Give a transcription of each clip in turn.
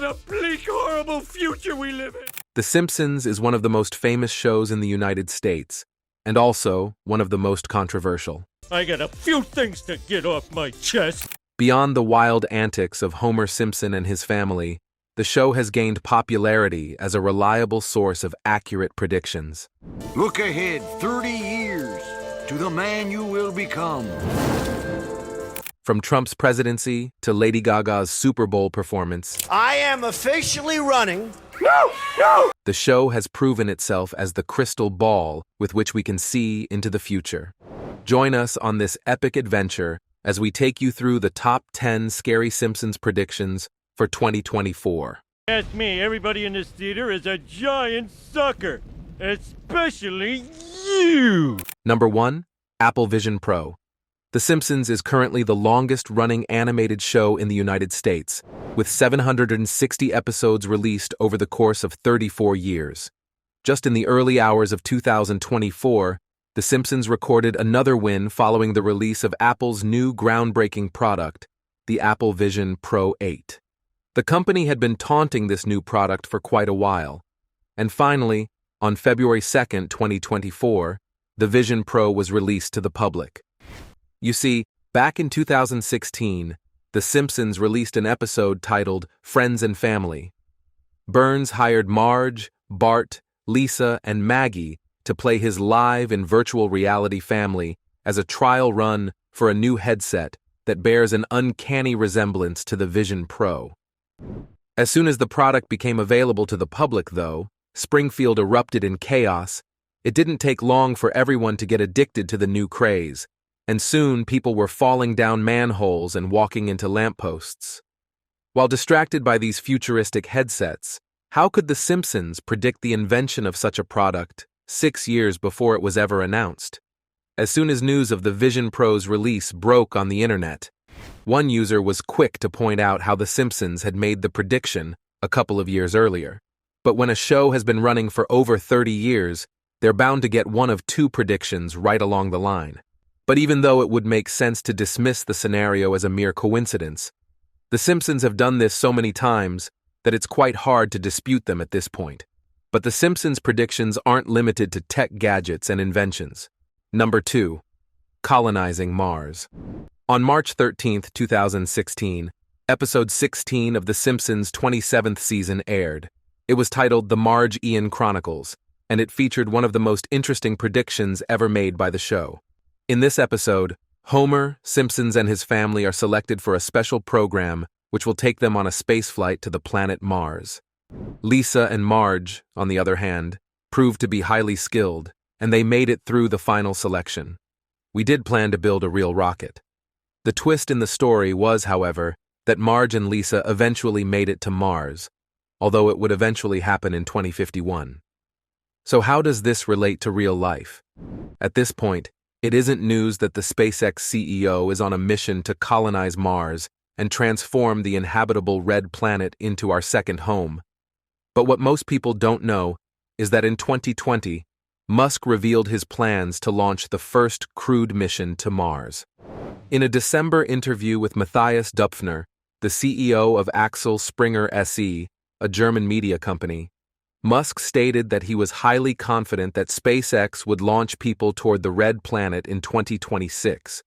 a bleak, horrible future we live in. The Simpsons is one of the most famous shows in the United States, and also one of the most controversial. I got a few things to get off my chest. Beyond the wild antics of Homer Simpson and his family, the show has gained popularity as a reliable source of accurate predictions. Look ahead 30 years to the man you will become. From Trump's presidency to Lady Gaga's Super Bowl performance, I am officially running. the show has proven itself as the crystal ball with which we can see into the future. Join us on this epic adventure as we take you through the top 10 scary Simpsons predictions for 2024. Ask me, everybody in this theater is a giant sucker. Especially you. Number 1, Apple Vision Pro. The Simpsons is currently the longest-running animated show in the United States, with 760 episodes released over the course of 34 years. Just in the early hours of 2024, The Simpsons recorded another win following the release of Apple's new groundbreaking product, the Apple Vision Pro 8. The company had been taunting this new product for quite a while, and finally, on February 2, 2024, the Vision Pro was released to the public. You see, back in 2016, The Simpsons released an episode titled Friends and Family. Burns hired Marge, Bart, Lisa, and Maggie to play his live and virtual reality family as a trial run for a new headset that bears an uncanny resemblance to the Vision Pro. As soon as the product became available to the public, though, Springfield erupted in chaos. It didn't take long for everyone to get addicted to the new craze, and soon people were falling down manholes and walking into lampposts. While distracted by these futuristic headsets, how could The Simpsons predict the invention of such a product 6 years before it was ever announced? As soon as news of the Vision Pro's release broke on the internet, one user was quick to point out how The Simpsons had made the prediction a couple of years earlier. But when a show has been running for over 30 years, they're bound to get one of two predictions right along the line. But even though it would make sense to dismiss the scenario as a mere coincidence, The Simpsons have done this so many times that it's quite hard to dispute them at this point. But The Simpsons' predictions aren't limited to tech gadgets and inventions. Number 2. Colonizing Mars. On March 13, 2016, episode 16 of The Simpsons' 27th season aired. It was titled The Marge Ian Chronicles, and it featured one of the most interesting predictions ever made by the show. In this episode, Homer, Simpson, and his family are selected for a special program which will take them on a spaceflight to the planet Mars. Lisa and Marge, on the other hand, proved to be highly skilled, and they made it through the final selection. We did plan to build a real rocket. The twist in the story was, however, that Marge and Lisa eventually made it to Mars, although it would eventually happen in 2051. So how does this relate to real life? At this point, it isn't news that the SpaceX CEO is on a mission to colonize Mars and transform the inhabitable red planet into our second home. But what most people don't know is that in 2020, Musk revealed his plans to launch the first crewed mission to Mars. In a December interview with Matthias Dupfner, the CEO of Axel Springer SE, a German media company, Musk stated that he was highly confident that SpaceX would launch people toward the red planet in 2026.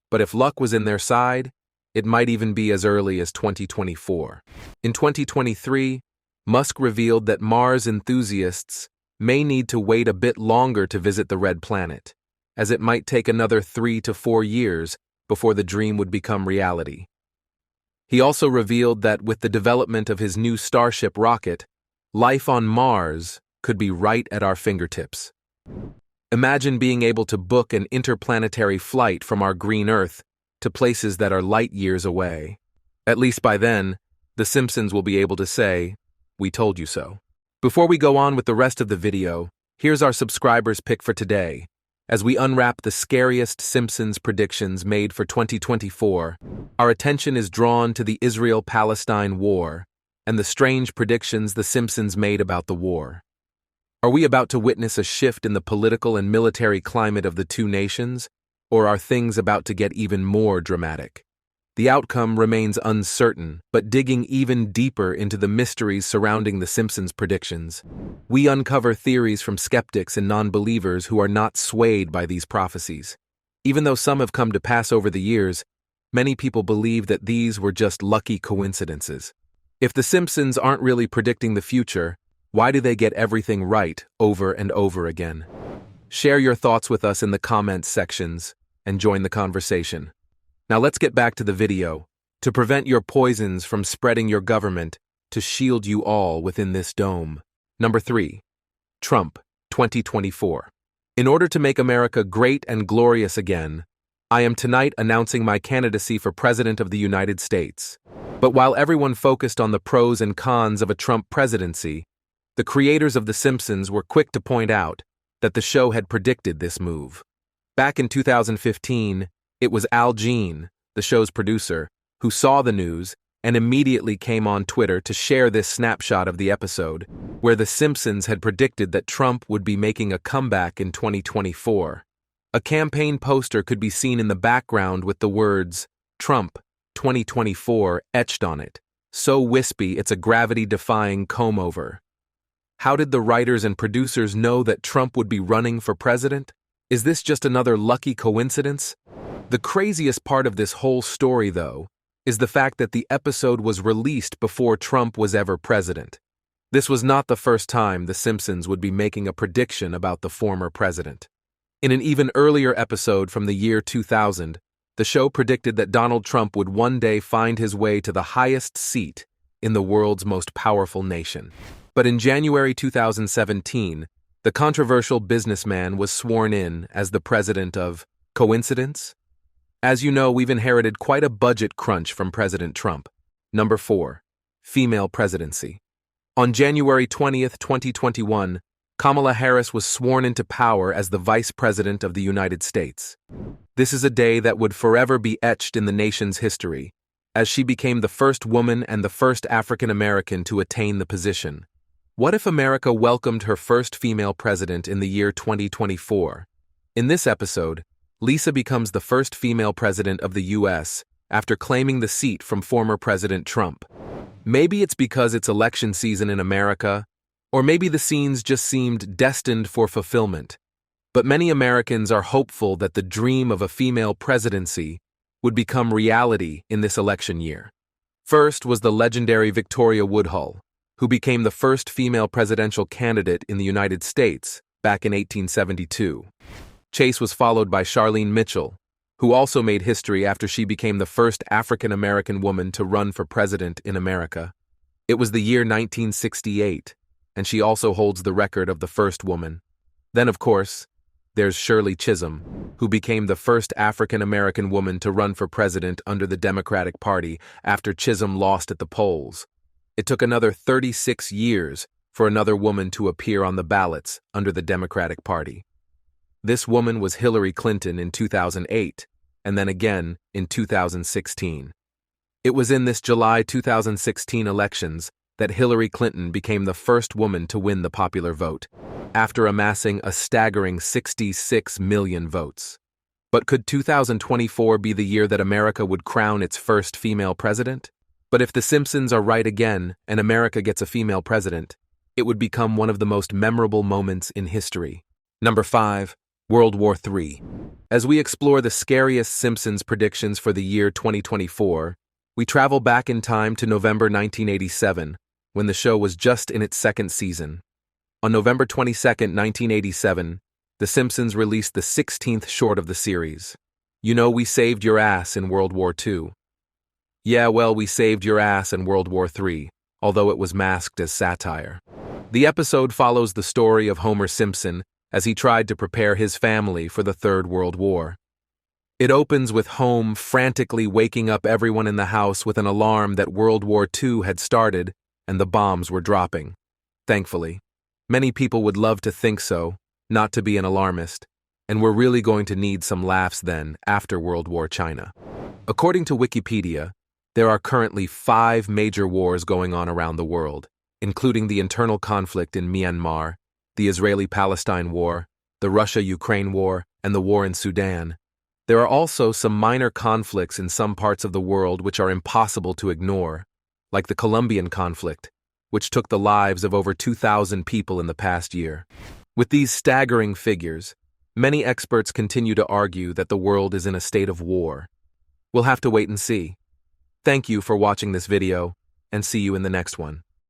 But if luck was in their side, it might even be as early as 2024. In 2023, Musk revealed that Mars enthusiasts may need to wait a bit longer to visit the red planet, as it might take another 3 to 4 years before the dream would become reality. He also revealed that with the development of his new Starship rocket, life on Mars could be right at our fingertips. Imagine being able to book an interplanetary flight from our green Earth to places that are light years away. At least by then, The Simpsons will be able to say, "We told you so." Before we go on with the rest of the video, here's our subscribers' pick for today. As we unwrap the scariest Simpsons predictions made for 2024, our attention is drawn to the Israel-Palestine war and the strange predictions The Simpsons made about the war. Are we about to witness a shift in the political and military climate of the two nations, or are things about to get even more dramatic? The outcome remains uncertain, but digging even deeper into the mysteries surrounding the Simpsons predictions, we uncover theories from skeptics and non-believers who are not swayed by these prophecies. Even though some have come to pass over the years, many people believe that these were just lucky coincidences. If the Simpsons aren't really predicting the future, why do they get everything right over and over again? Share your thoughts with us in the comments sections and join the conversation. Now let's get back to the video. To prevent your poisons from spreading your government, to shield you all within this dome. Number 3. Trump, 2024. In order to make America great and glorious again, I am tonight announcing my candidacy for President of the United States. But while everyone focused on the pros and cons of a Trump presidency, the creators of The Simpsons were quick to point out that the show had predicted this move. Back in 2015, it was Al Jean, the show's producer, who saw the news and immediately came on Twitter to share this snapshot of the episode, where The Simpsons had predicted that Trump would be making a comeback in 2024. A campaign poster could be seen in the background with the words, Trump, 2024, etched on it, so wispy it's a gravity-defying comb-over. How did the writers and producers know that Trump would be running for president? Is this just another lucky coincidence? The craziest part of this whole story, though, is the fact that the episode was released before Trump was ever president. This was not the first time The Simpsons would be making a prediction about the former president. In an even earlier episode from the year 2000, the show predicted that Donald Trump would one day find his way to the highest seat in the world's most powerful nation. But in January 2017, the controversial businessman was sworn in as the president of Coincidence? As you know, we've inherited quite a budget crunch from President Trump. Number 4. Female presidency. On January 20th, 2021, Kamala Harris was sworn into power as the Vice President of the United States. This is a day that would forever be etched in the nation's history, as she became the first woman and the first African American to attain the position. What if America welcomed her first female president in the year 2024? In this episode, Lisa becomes the first female president of the U.S. after claiming the seat from former President Trump. Maybe it's because it's election season in America, or maybe the scenes just seemed destined for fulfillment. But many Americans are hopeful that the dream of a female presidency would become reality in this election year. First was the legendary Victoria Woodhull, who became the first female presidential candidate in the United States back in 1872. Chase was followed by Charlene Mitchell, who also made history after she became the first African-American woman to run for president in America. It was the year 1968, and she also holds the record of the first woman. Then, of course, there's Shirley Chisholm, who became the first African-American woman to run for president under the Democratic Party after Chisholm lost at the polls. It took another 36 years for another woman to appear on the ballots under the Democratic Party. This woman was Hillary Clinton in 2008, and then again in 2016. It was in this July 2016 elections that Hillary Clinton became the first woman to win the popular vote, after amassing a staggering 66 million votes. But could 2024 be the year that America would crown its first female president? But if The Simpsons are right again and America gets a female president, it would become one of the most memorable moments in history. Number 5. World War III. As we explore the scariest Simpsons predictions for the year 2024, we travel back in time to November 1987, when the show was just in its second season. On November 22, 1987, The Simpsons released the 16th short of the series. You know, we saved your ass in World War II. Yeah, well, we saved your ass in World War III, although it was masked as satire. The episode follows the story of Homer Simpson as he tried to prepare his family for the Third World War. It opens with Homer frantically waking up everyone in the house with an alarm that World War II had started and the bombs were dropping. Thankfully, many people would love to think so, not to be an alarmist, and we're really going to need some laughs then after World War China. According to Wikipedia, there are currently 5 major wars going on around the world, including the internal conflict in Myanmar, the Israeli-Palestine War, the Russia-Ukraine War, and the war in Sudan. There are also some minor conflicts in some parts of the world which are impossible to ignore, like the Colombian conflict, which took the lives of over 2,000 people in the past year. With these staggering figures, many experts continue to argue that the world is in a state of war. We'll have to wait and see. Thank you for watching this video, and see you in the next one.